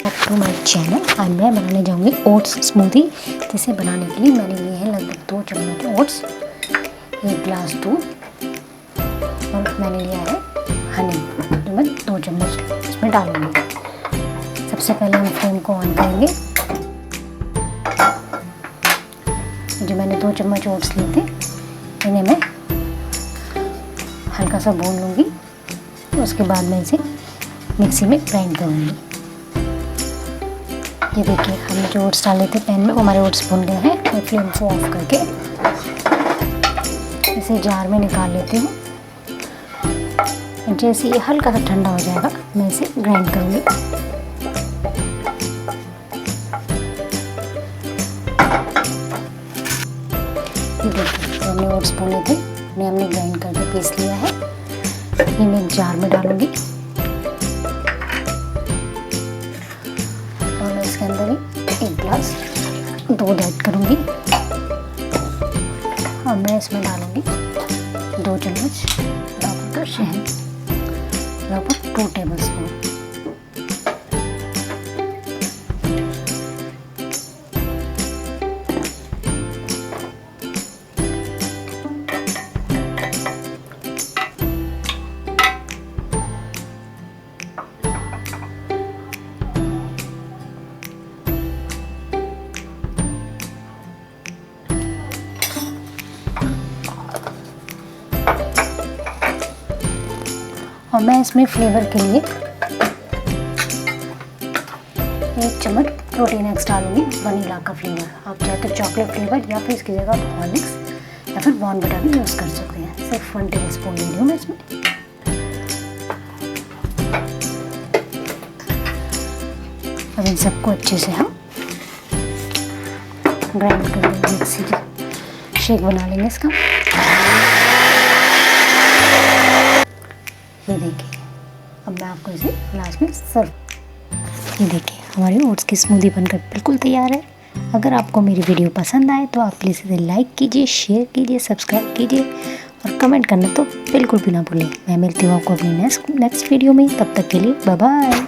Back to my channel. आज मैं बनाने जाऊंगी ओट्स स्मूदी। जिसे बनाने के लिए मैंने लिए हैं लगभग 2 चम्मच ओट्स, 1 गिलास दूध और मैंने लिया है हनी, जो मैं 2 चम्मच इसमें डालूंगी। सबसे पहले हम फ्लेम को ऑन करेंगे। जो मैंने 2 चम्मच ओट्स लिए थे इन्हें मैं हल्का सा भून लूँगी। उसके बाद मैं इसे मिक्सी में ग्राइंड करूँगी। ये देखिए, हमने जो ओट्स डाले थे पैन में वो हमारे ओट्स भून गए हैं। मैं फ्लेम को ऑफ करके इसे जार में निकाल लेती हूँ। जैसे ये हल्का सा ठंडा हो जाएगा मैं इसे ग्राइंड करूँगी। ये देखिए, जो हमने ओट्स भूने थे उन्हें हमने ग्राइंड करके पीस लिया है। ये मैं एक जार में डालूँगी और मैं इसके अंदर ही 1 गिलास दूध ऐड करूँगी और मैं इसमें डालूँगी 2 चम्मच डाबर का शहद, लगभग 2 टेबल स्पून। और मैं इसमें फ्लेवर के लिए 1 चम्मच प्रोटीन एक्स डालूंगी, वनीला का फ्लेवर। आप चाहे तो चॉकलेट फ्लेवर या फिर इसकी जगह हॉर्लिक्स या फिर बॉर्नविटा भी यूज़ कर सकते हैं। सिर्फ 1 टेबल स्पून ले रही हूँ मैं इसमें। अब इन सबको अच्छे से हम ग्राइंड कर लेंगे, मिक्सी की शेक बना लेंगे इसका। ये देखिए, अब मैं आपको इसे ग्लास में सर्व। ये देखिए, हमारी ओट्स की स्मूदी बनकर बिल्कुल तैयार है। अगर आपको मेरी वीडियो पसंद आए तो आप प्लीज़ इसे लाइक कीजिए, शेयर कीजिए, सब्सक्राइब कीजिए और कमेंट करना तो बिल्कुल भी ना भूलें। मैं मिलती हूँ आपको अपनी नेक्स्ट वीडियो में। तब तक के लिए बाय बाय।